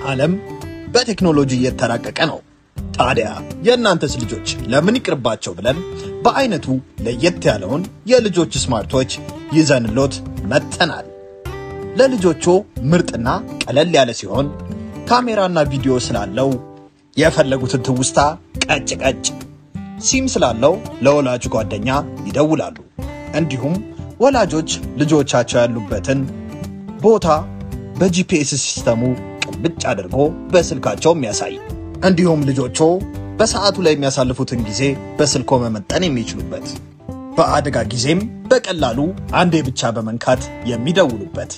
ዓለም በቴክኖሎጂ እየተራቀቀ ነው። ታዲያ የእናንተስ ልጆች ለምን ይቅርባቸው ብለን በአይነቱ ለየት ያለውን የልጆች ስማርቶች ይዘንሎት መጥተናል። ለልጆቹ ምርጥና ቀለል ያለ ሲሆን ካሜራና ቪዲዮ ስላለው የፈለጉትን ትውስታ ቀጭ ሲም ስላለው ለወላጅ ጓደኛ ይደውላሉ። እንዲሁም ወላጆች ልጆቻቸው ያሉበትን ቦታ በጂፒኤስ ሲስተሙ ብቻ አድርጎ በስልካቸው የሚያሳይ እንዲሁም ልጆቹ በሰዓቱ ላይ የሚያሳልፉትን ጊዜ በስልኮ መመጠን የሚችሉበት በአደጋ ጊዜም በቀላሉ አንዴ ብቻ በመንካት የሚደውሉበት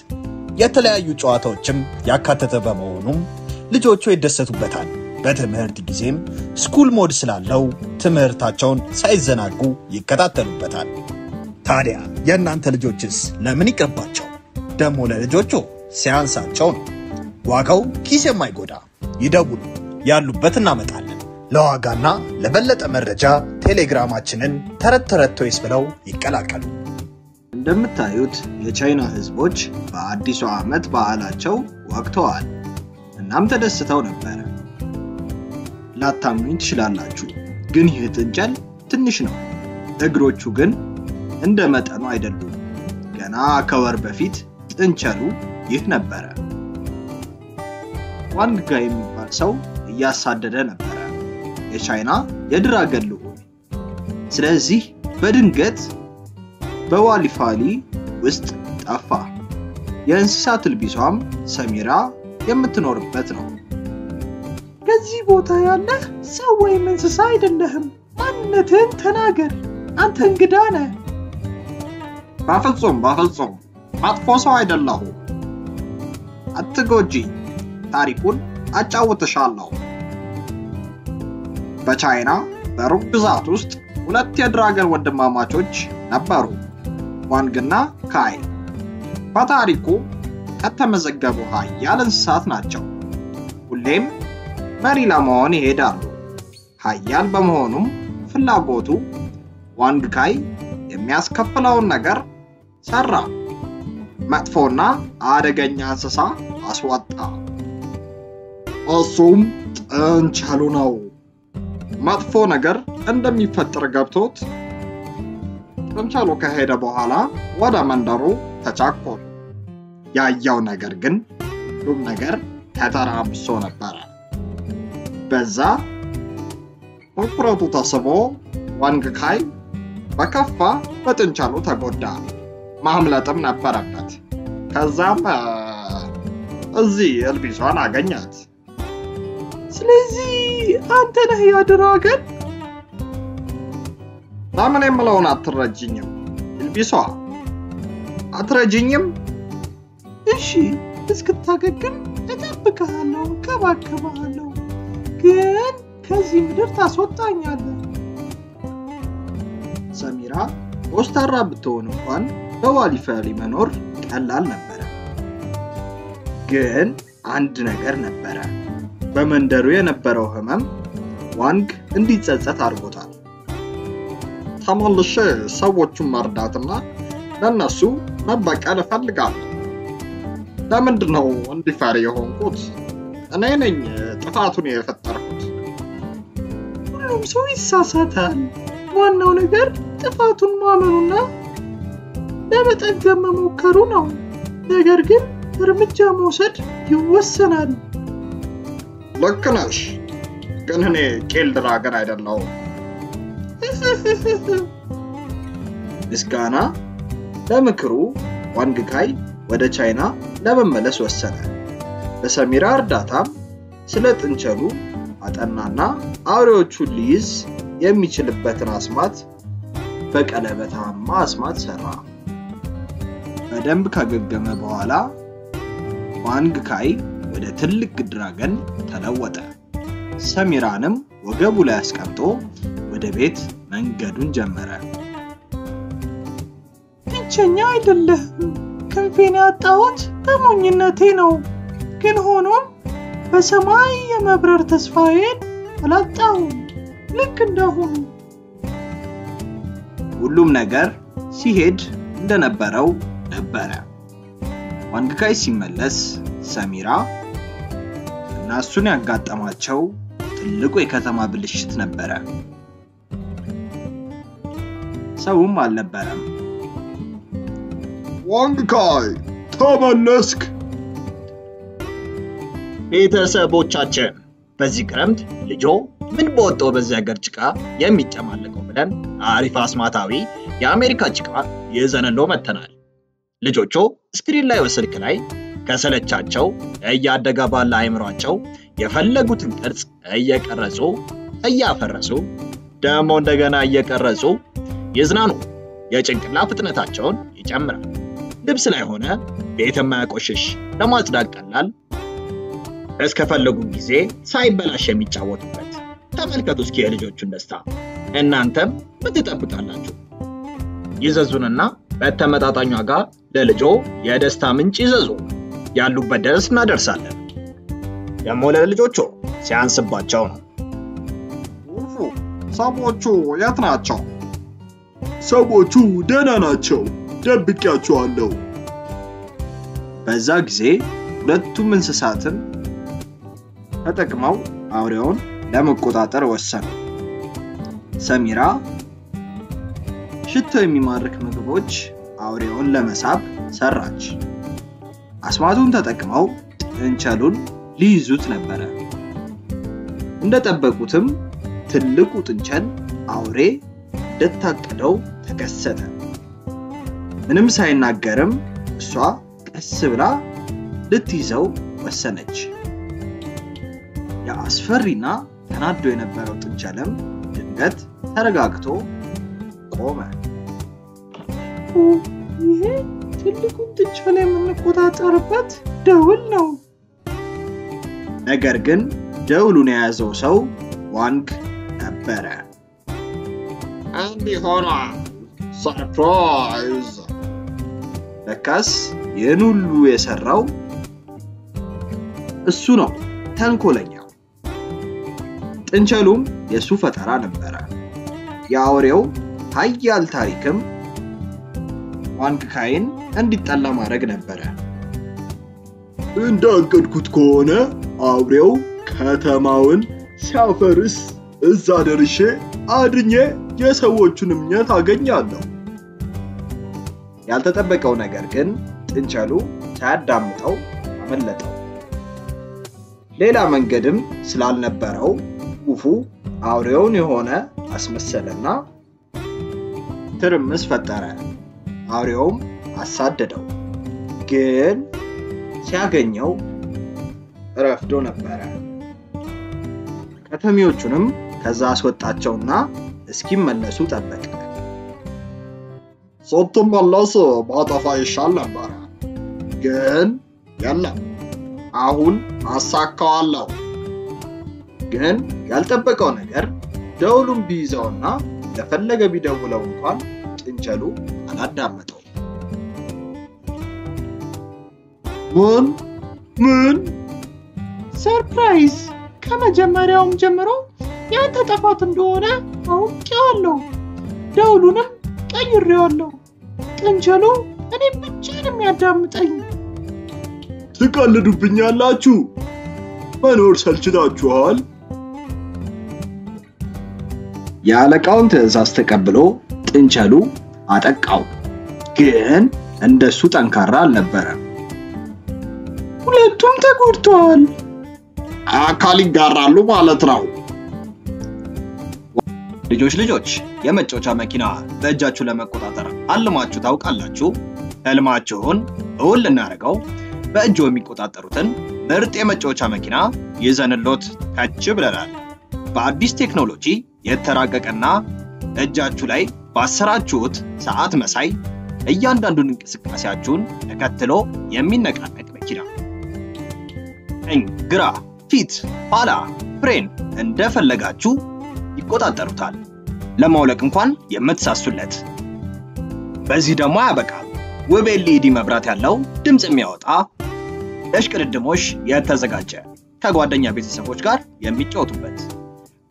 የተለያዩ ጨዋታዎችም ያካተተ በመሆኑም ልጆቹ ይደሰቱበታል። በትምህርት ጊዜም ስኩል ሞድ ስላለው ትምህርታቸውን ሳይዘናጉ ይከታተሉበታል። ታዲያ የእናንተ ልጆችስ ለምን ይቅርባቸው? ደሞ ለልጆቹ ሲያንሳቸው ነው። ዋጋው ኪስ የማይጎዳ ይደውሉ፣ ያሉበት እናመጣለን። ለዋጋና ለበለጠ መረጃ ቴሌግራማችንን ተረት ቶይስ ብለው ይቀላቀሉ። እንደምታዩት የቻይና ህዝቦች በአዲሱ ዓመት በዓላቸው ወቅተዋል። እናም ተደስተው ነበር። ላታምኑኝ ትችላላችሁ፣ ግን ይህ ጥንቸል ትንሽ ነው። እግሮቹ ግን እንደ መጠኑ አይደሉም። ገና ከወር በፊት ጥንቸሉ ይህ ነበር። ዋንግ ጋይ የሚባል ሰው እያሳደደ ነበር፣ የቻይና የድራገን ልዑል። ስለዚህ በድንገት በዋሊፋሊ ውስጥ ጠፋ። የእንስሳት ልቢሷም ሰሚራ የምትኖርበት ነው። ከዚህ ቦታ ያለ ሰው ወይም እንስሳ አይደለህም፣ ማንነትህን ተናገር፣ አንተ እንግዳ ነህ። በፍጹም መጥፎ ሰው አይደለሁ። አትጎጂ፣ ታሪኩን አጫውትሻለሁ። በቻይና በሩቅ ግዛት ውስጥ ሁለት የድራገን ወንድማማቾች ነበሩ፣ ዋንግና ካይ። በታሪኩ ከተመዘገቡ ኃያል እንስሳት ናቸው። ሁሌም መሪ ለመሆን ይሄዳሉ። ኃያል በመሆኑም ፍላጎቱ ዋንግ ካይ የሚያስከፍለውን ነገር ሰራ። መጥፎና አደገኛ እንስሳ አስወጣ። እሱም ጥንቸሉ ነው። መጥፎ ነገር እንደሚፈጠር ገብቶት ጥንቸሉ ከሄደ በኋላ ወደ መንደሩ ተቻኮሉ። ያያው ነገር ግን ሁሉም ነገር ተተራምሶ ነበር። በዛ ትኩረቱ ተስቦ ዋንግ ካይ በከፋ በጥንቸሉ ተጎዳ። ማምለጥም ነበረበት። ከዛም እዚህ ልቢሷን አገኛት። ስለዚህ አንተ ነህ ያ ድራገን? ለምን የምለውን አትረጅኝም? ልቢሷ አትረጅኝም? እሺ እስክታገግም እጠብቅሃለሁ፣ ከባከባለሁ፣ ግን ከዚህ ምድር ታስወጣኛለህ። ሰሚራ ወስታራ ብትሆን እንኳን በዋሊፋሊ መኖር ቀላል ነበር። ግን አንድ ነገር ነበር። በመንደሩ የነበረው ህመም ዋንግ እንዲጸጸት አድርጎታል። ተመልሼ ሰዎቹን መርዳትና ለነሱ መበቀል እፈልጋለሁ። ለምንድነው እንዲፈሪ የሆንኩት? እኔ ነኝ ጥፋቱን የፈጠርኩት። ሁሉም ሰው ይሳሳታል። ዋናው ነገር ጥፋቱን ማመኑና ለመጠገም መሞከሩ ነው። ነገር ግን እርምጃ መውሰድ ይወሰናል። ልክ ነሽ፣ ግን እኔ ቄል ድራገን አይደለሁም። ምስጋና ለምክሩ ዋንግ ካይ ወደ ቻይና ለመመለስ ወሰነ። በሰሚራ እርዳታም ስለ ጥንቸሉ አጠናና አውሬዎቹን ሊይዝ የሚችልበትን አስማት በቀለበታማ አስማት ሰራ። በደንብ ካገገመ በኋላ ዋንግ ካይ ወደ ትልቅ ድራገን ተለወጠ። ሰሚራንም ወገቡ ላይ አስቀምጦ ወደ ቤት መንገዱን ጀመረ። ብቸኛ አይደለህም። ክንፌን ያጣሁት በሞኝነቴ ነው። ግን ሆኖም በሰማይ የመብረር ተስፋዬን አላጣሁም። ልክ እንደሆኑ ሁሉም ነገር ሲሄድ እንደነበረው ነበረ። ዋንግካይ ሲመለስ ሰሚራ እና እሱን ያጋጠማቸው ትልቁ የከተማ ብልሽት ነበረ። ሰውም አልነበረም። ዋንግካይ ተመለስክ? ቤተሰቦቻችን በዚህ ክረምት ልጆ ምን በወጣው በዚህ ሀገር ጭቃ የሚጨማለቀው ብለን አሪፍ አስማታዊ የአሜሪካ ጭቃ ይዘንሎ መተናል። ልጆቹ ስክሪን ላይ ወስልክ ላይ ከሰለቻቸው እያደገ ባለ አይምሯቸው የፈለጉትን ቅርጽ እየቀረጹ እያፈረሱ ደግሞ እንደገና እየቀረጹ ይዝናኑ። የጭንቅላ ፍጥነታቸውን ይጨምራል። ልብስ ላይ ሆነ ቤት የማያቆሽሽ ለማጽዳት ቀላል እስከፈለጉ ጊዜ ሳይበላሽ የሚጫወቱበት። ተመልከቱ እስኪ የልጆቹን ደስታ። እናንተም ምትጠብቃላችሁ? ይዘዙንና በተመጣጣኝ ዋጋ ለልጆ የደስታ ምንጭ ይዘዙ። ያሉበት ድረስ እናደርሳለን። ደግሞ ለልጆቹ ሲያንስባቸው ነው። ሰዎቹ የት ናቸው? ሰዎቹ ደህና ናቸው፣ ደብቄያቸዋለሁ። በዛ ጊዜ ሁለቱም እንስሳትን ተጠቅመው አውሬውን ለመቆጣጠር ወሰኑ። ሰሚራ ሽቶ የሚማርክ ምግቦች አውሬውን ለመሳብ ሰራች። አስማቱን ተጠቅመው ጥንቸሉን ሊይዙት ነበረ። እንደጠበቁትም ትልቁ ጥንቸል አውሬ እንደታቀደው ተከሰተ። ምንም ሳይናገርም እሷ ቀስ ብላ ልትይዘው ወሰነች። ያስፈሪና ተናዶ የነበረው ጥንቸልም ድንገት ተረጋግቶ ቆመ። ይሄ ትልቁን ጥንቸል የምንቆጣጠርበት ደውል ነው። ነገር ግን ደውሉን የያዘው ሰው ዋንግ ነበረ። እንዲህ ሆኗ ሰርፕራይዝ! ለካስ ይህን ሁሉ የሰራው እሱ ነው፣ ተንኮለኛው። ጥንቸሉም የሱ ፈጠራ ነበረ። የአውሬው ኃያል ታሪክም ዋንግካይን እንዲጠላ ማድረግ ነበረ። እንዳቀድኩት ከሆነ አውሬው ከተማውን ሲያፈርስ እዛ ደርሼ አድኜ የሰዎቹን እምነት አገኛለሁ። ያልተጠበቀው ነገር ግን ጥንቸሉ ሳያዳምጠው አመለጠው። ሌላ መንገድም ስላልነበረው ውፉ አውሬውን የሆነ አስመሰለና ትርምስ ፈጠረ። አውሬውም አሳደደው። ግን ሲያገኘው ረፍዶ ነበረ። ከተሚዎቹንም ከዛ አስወጣቸውና እስኪመለሱ ጠበቀ። ስትመለስ ባጠፋ ይሻል ነበረ፣ ግን የለም፣ አሁን አሳካዋለሁ። ግን ያልጠበቀው ነገር ደውሉን ቢይዘውና ለፈለገ ቢደውለው እንኳን ጥንቸሉ አላዳመጠው። ምን? ሰርፕራይዝ! ከመጀመሪያውም ጀምሮ ያንተ ጥፋት እንደሆነ አውቄዋለሁ። ደውሉንም ቀይሬዋለሁ። ጥንቸሉ እኔ ብቻ ነው የሚያዳምጠኝ። ትቀልዱብኛላችሁ? መኖር ሰልችታችኋል? የአለቃውን ትዕዛዝ ተቀብሎ ጥንቸሉ አጠቃው። ግን እንደሱ ጠንካራ አልነበረም። ሁለቱም ተጎድተዋል። አካል ይጋራሉ ማለት ነው። ልጆች የመጫወቻ መኪና በእጃችሁ ለመቆጣጠር አልማችሁ ታውቃላችሁ? ህልማችሁን እውን ልናደርገው በእጆ የሚቆጣጠሩትን ምርጥ የመጫወቻ መኪና ይዘንሎት ከች ብለናል። በአዲስ ቴክኖሎጂ የተራቀቀና እጃችሁ ላይ ባሰራችሁት ሰዓት መሳይ እያንዳንዱን እንቅስቃሴያችሁን ተከትሎ የሚነቃነቅ መኪና። ቀኝ፣ ግራ፣ ፊት፣ ኋላ፣ ፍሬን እንደፈለጋችሁ ይቆጣጠሩታል። ለማውለቅ እንኳን የምትሳሱለት። በዚህ ደግሞ አያበቃም። ውብ ኤልኢዲ መብራት ያለው ድምጽ የሚያወጣ ለሽቅድድሞሽ የተዘጋጀ ከጓደኛ ቤተሰቦች ጋር የሚጫወቱበት።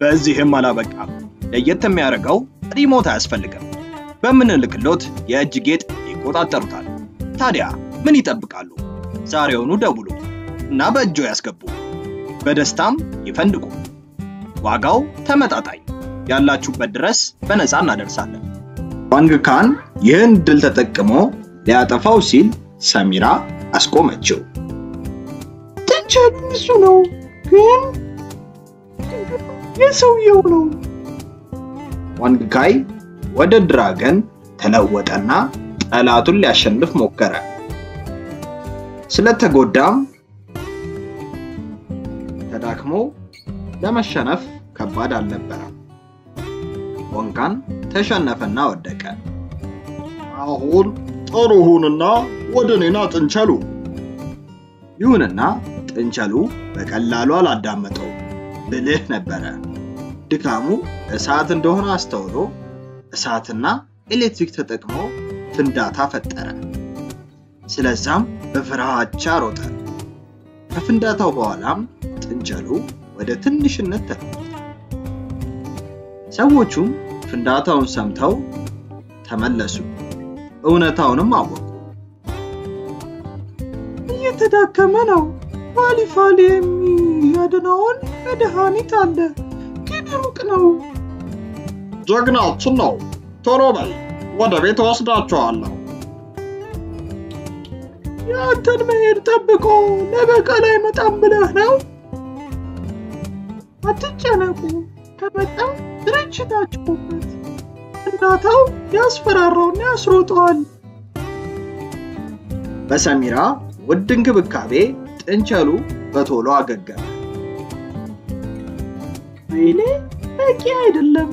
በዚህም አላበቃም። ለየት የሚያደርገው ሪሞት አያስፈልግም። በምንልክሎት የእጅ ጌጥ ይቆጣጠሩታል። ታዲያ ምን ይጠብቃሉ? ዛሬውኑ ደውሉ እና በእጆ ያስገቡ። በደስታም ይፈንድቁ። ዋጋው ተመጣጣኝ፣ ያላችሁበት ድረስ በነፃ እናደርሳለን። ዋንግካን ይህን ድል ተጠቅሞ ሊያጠፋው ሲል ሰሚራ አስቆመችው። ጥንቸሉ እሱ ነው፣ ግን የሰውየው ነው። ዋንግካይ ወደ ድራገን ተለወጠና ጠላቱን ሊያሸንፍ ሞከረ። ስለተጎዳም ተዳክሞ ለመሸነፍ ከባድ አልነበረም። ዋንጋን ተሸነፈና ወደቀ። አሁን ጥሩ ሁንና ወደ እኔና ጥንቸሉ። ይሁንና ጥንቸሉ በቀላሉ አላዳመጠው። ብልህ ነበረ። ድካሙ እሳት እንደሆነ አስተውሎ እሳትና ኤሌክትሪክ ተጠቅሞ ፍንዳታ ፈጠረ። ስለዛም በፍርሃቻ ሮጠ። ከፍንዳታው በኋላም ጥንቸሉ ወደ ትንሽነት ተለወጠ። ሰዎቹም ፍንዳታውን ሰምተው ተመለሱ። እውነታውንም አወቁ። እየተዳከመ ነው። ፋሊፋሊ የሚያድነውን መድኃኒት አለ፣ ግን ሩቅ ነው። ጀግናችን ነው። ቶሎ በል፣ ወደ ቤት ወስዳቸዋለሁ። ያንተን መሄድ ጠብቆ ለበቀል አይመጣም ብለህ ነው? አትጨነቁ፣ ከመጣ ድርጅታችሁበት። ፍንዳታው ያስፈራራውና ያስሮጠዋል። በሰሚራ ውድ እንክብካቤ ጥንቸሉ በቶሎ አገገመ። ወይኔ በቂ አይደለም፣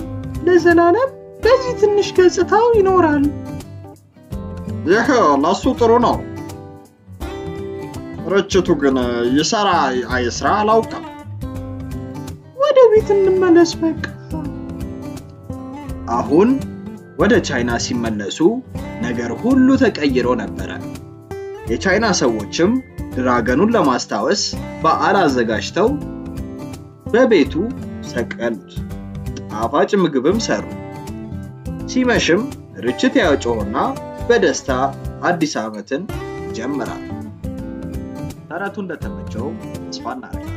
ለዘላለም በዚህ ትንሽ ገጽታው ይኖራል። ይህ ለሱ ጥሩ ነው። ርችቱ ግን ይሰራ አይስራ አላውቅም። ወደ ቤት እንመለስ በቃ። አሁን ወደ ቻይና ሲመለሱ ነገር ሁሉ ተቀይሮ ነበረ። የቻይና ሰዎችም ድራገኑን ለማስታወስ በዓል አዘጋጅተው በቤቱ ሰቀሉት። ጣፋጭ ምግብም ሰሩ። ሲመሽም ርችት ያጮህና በደስታ አዲስ ዓመትን ጀመራል። ተረቱ እንደተመቸው ተስፋ እናደርጋለን።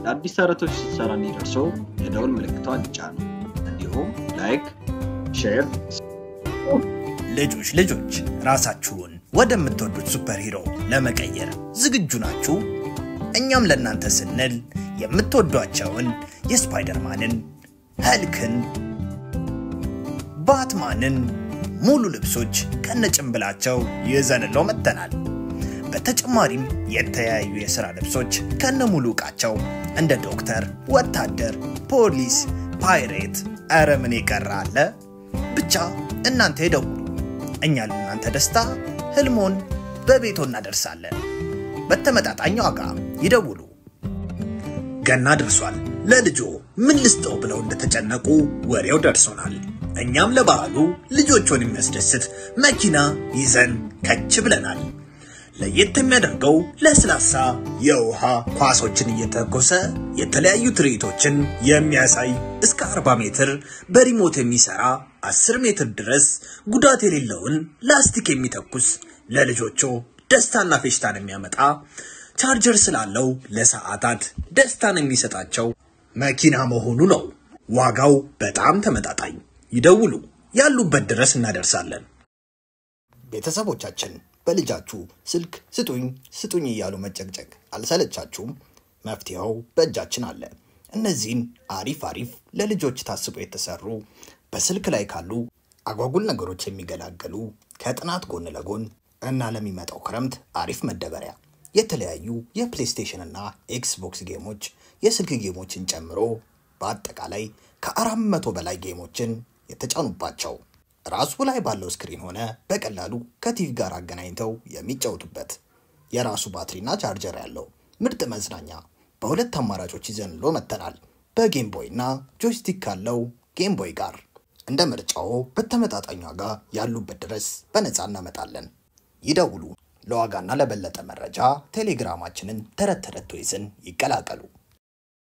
ለአዲስ ተረቶች ሲሰራ እንዲደርሰው የደውል ምልክቷን ይጫኑ። እንዲሁም ላይክ፣ ሼር። ልጆች ራሳችሁን ወደምትወዱት ሱፐር ሂሮ ለመቀየር ዝግጁ ናችሁ? እኛም ለእናንተ ስንል የምትወዷቸውን የስፓይደርማንን፣ ሀልክን፣ ባትማንን ሙሉ ልብሶች ከነጭምብላቸው ይዘንለው መጥተናል። በተጨማሪም የተለያዩ የሥራ ልብሶች ከነሙሉ ዕቃቸው እንደ ዶክተር፣ ወታደር፣ ፖሊስ፣ ፓይሬት፣ ኧረ ምን የቀረ አለ? ብቻ እናንተ ይደውሉ። እኛ ለእናንተ ደስታ ህልሞን በቤቶ እናደርሳለን። በተመጣጣኝ ዋጋ ይደውሉ። ገና ደርሷል። ለልጆ ምን ልስጠው ብለው እንደተጨነቁ ወሬው ደርሶናል። እኛም ለበዓሉ ልጆቹን የሚያስደስት መኪና ይዘን ከች ብለናል። ለየት የሚያደርገው ለስላሳ የውሃ ኳሶችን እየተኮሰ የተለያዩ ትርኢቶችን የሚያሳይ እስከ 40 ሜትር በሪሞት የሚሰራ 10 ሜትር ድረስ ጉዳት የሌለውን ላስቲክ የሚተኩስ ለልጆቹ ደስታና ፌሽታን የሚያመጣ ቻርጀር ስላለው ለሰዓታት ደስታን የሚሰጣቸው መኪና መሆኑ ነው። ዋጋው በጣም ተመጣጣኝ። ይደውሉ፣ ያሉበት ድረስ እናደርሳለን። ቤተሰቦቻችን በልጃችሁ ስልክ ስጡኝ እያሉ መጨቅጨቅ አልሰለቻችሁም? መፍትሄው በእጃችን አለ። እነዚህን አሪፍ ለልጆች ታስቦ የተሰሩ በስልክ ላይ ካሉ አጓጉል ነገሮች የሚገላገሉ ከጥናት ጎን ለጎን እና ለሚመጣው ክረምት አሪፍ መደበሪያ የተለያዩ የፕሌይስቴሽን እና ኤክስቦክስ ጌሞች፣ የስልክ ጌሞችን ጨምሮ በአጠቃላይ ከ400 በላይ ጌሞችን የተጫኑባቸው ራሱ ላይ ባለው ስክሪን ሆነ በቀላሉ ከቲቪ ጋር አገናኝተው የሚጫወቱበት የራሱ ባትሪና ቻርጀር ያለው ምርጥ መዝናኛ በሁለት አማራጮች ይዘንሎ መተናል። በጌም ቦይ እና ጆይስቲክ ካለው ጌም ቦይ ጋር እንደ ምርጫው በተመጣጣኝ ዋጋ ያሉበት ድረስ በነፃ እናመጣለን። ይደውሉ። ለዋጋና ለበለጠ መረጃ ቴሌግራማችንን ተረት ቶይዝን ይቀላቀሉ።